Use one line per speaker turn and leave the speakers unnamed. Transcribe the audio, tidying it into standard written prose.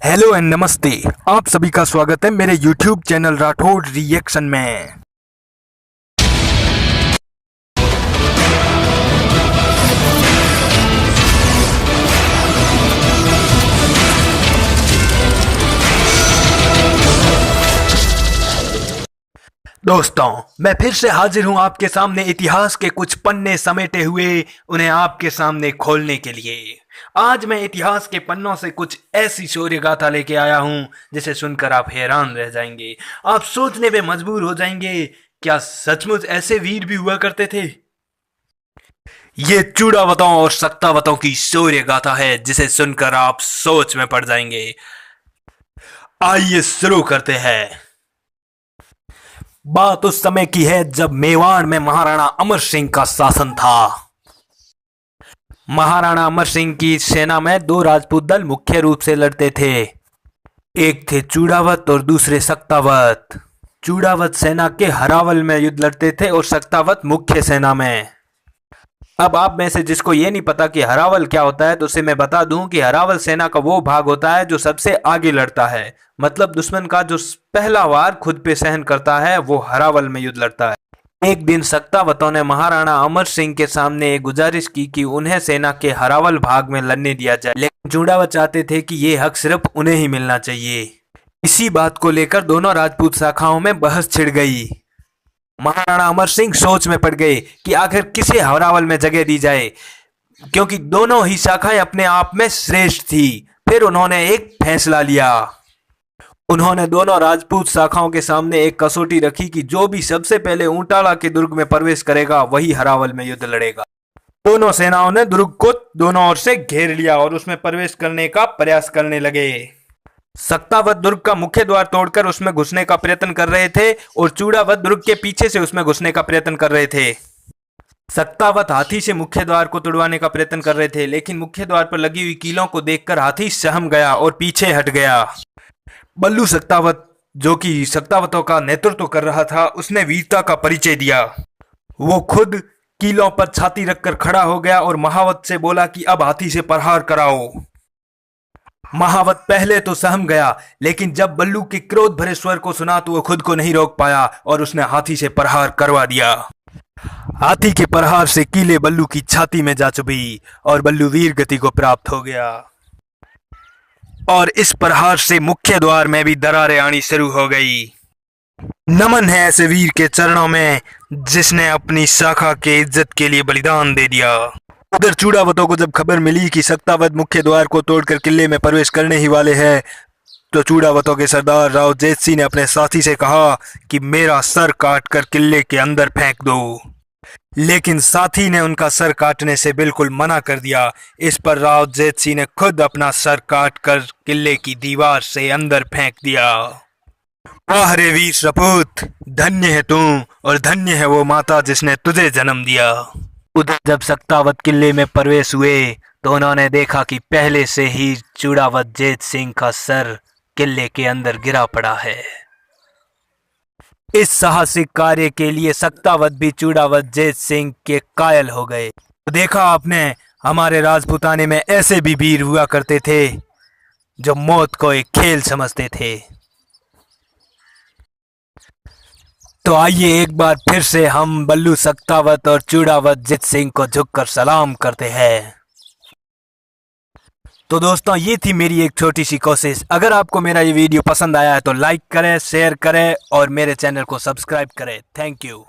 Hello and नमस्ते। आप सभी का स्वागत है मेरे YouTube चैनल राठौड़ रिएक्शन में। दोस्तों, मैं फिर से हाजिर हूं आपके सामने इतिहास के कुछ पन्ने समेटे हुए उन्हें आपके सामने खोलने के लिए। आज मैं इतिहास के पन्नों से कुछ ऐसी शौर्य गाथा लेके आया हूं जिसे सुनकर आप हैरान रह जाएंगे। आप सोचने पे मजबूर हो जाएंगे, क्या सचमुच ऐसे वीर भी हुआ करते थे? ये चूड़ावतों और सक्तावतों की शौर्य गाथा है जिसे सुनकर आप सोच में पड़ जाएंगे। आइए शुरू करते हैं। बात उस समय की है जब मेवाड़ में महाराणा अमर सिंह का शासन था। महाराणा अमर सिंह की सेना में दो राजपूत दल मुख्य रूप से लड़ते थे। एक थे चूड़ावत और दूसरे सक्तावत। चूड़ावत सेना के हरावल में युद्ध लड़ते थे और सक्तावत मुख्य सेना में। अब आप में से जिसको ये नहीं पता कि हरावल क्या होता है तो उसे मैं बता दूं कि हरावल सेना का वो भाग होता है जो सबसे आगे लड़ता है, मतलब दुश्मन का जो पहला वार खुद पे सहन करता है वो हरावल में युद्ध लड़ता है। एक दिन सक्तावतों ने महाराणा अमर सिंह के सामने एक गुजारिश की कि उन्हें सेना के हरावल भाग में लड़ने दिया जाए, लेकिन चूड़ावत चाहते थे कि ये हक सिर्फ उन्हें ही मिलना चाहिए। इसी बात को लेकर दोनों राजपूत शाखाओं में बहस छिड़ गई। महाराणा अमर सिंह सोच में पड़ गए कि आखिर किसे हरावल में जगह दी जाए, क्योंकि दोनों ही शाखाएं अपने आप में श्रेष्ठ थी। फिर उन्होंने एक फैसला लिया। उन्होंने दोनों राजपूत शाखाओं के सामने एक कसौटी रखी कि जो भी सबसे पहले ऊंटाला के दुर्ग में प्रवेश करेगा वही हरावल में युद्ध लड़ेगा। दोनों सेनाओं ने दुर्ग को दोनों ओर से घेर लिया और उसमें प्रवेश करने का प्रयास करने लगे। सक्तावत दुर्ग का मुख्य द्वार तोड़कर उसमें घुसने का प्रयत्न कर रहे थे और चूड़ावत दुर्ग के पीछे से उसमें घुसने का प्रयत्न कर रहे थे। सक्तावत हाथी से मुख्य द्वार को तोड़वाने का प्रयत्न कर रहे थे, लेकिन मुख्य द्वार पर लगी हुई कीलों को देखकर हाथी सहम गया और पीछे हट गया। बल्लू सक्तावत, जो कि सक्तावतों का नेतृत्व कर रहा था, उसने वीरता का परिचय दिया। वो खुद कीलों पर छाती रखकर खड़ा हो गया और महावत से बोला कि अब हाथी से प्रहार कराओ। महावत पहले तो सहम गया, लेकिन जब बल्लू के क्रोध भरे स्वर को सुना तो वो खुद को नहीं रोक पाया और उसने हाथी से प्रहार करवा दिया। हाथी के प्रहार से कीले बल्लू की छाती में जा चुभी और बल्लू वीर गति को प्राप्त हो गया। और इस प्रहार से मुख्य द्वार में भी दरारें आनी शुरू हो गई। नमन है ऐसे वीर के चरणों में जिसने अपनी शाखा के इज्जत के लिए बलिदान दे दिया। उधर चूड़ावतों को जब खबर मिली कि सक्तावत मुख्य द्वार को तोड़कर किले में प्रवेश करने ही वाले हैं, तो चूड़ावतों के सरदार राव जेठ सिंह ने अपने साथी से कहा कि मेरा सर काटकर किले के अंदर फेंक दो। लेकिन साथी ने उनका सर काटने से बिल्कुल मना कर दिया। इस पर राव जेठ सिंह ने खुद अपना सर काटकर किले की दीवार से अंदर फेंक दिया। वाह रे वीर सपूत, धन्य है तू और धन्य है वो माता जिसने तुझे जन्म दिया। उधर जब सक्तावत किले में प्रवेश हुए तो उन्होंने देखा कि पहले से ही चूड़ावत जेठ सिंह का सर किले के अंदर गिरा पड़ा है। इस साहसिक कार्य के लिए सक्तावत भी चूड़ावत जेठ सिंह के कायल हो गए। तो देखा आपने, हमारे राजपूताने में ऐसे भी वीर हुआ करते थे जो मौत को एक खेल समझते थे। तो आइए एक बार फिर से हम बल्लू सक्तावत और चूड़ावत जेठ सिंह को झुककर सलाम करते हैं। तो दोस्तों, ये थी मेरी एक छोटी सी कोशिश। अगर आपको मेरा ये वीडियो पसंद आया है तो लाइक करें, शेयर करें और मेरे चैनल को सब्सक्राइब करें। Thank you.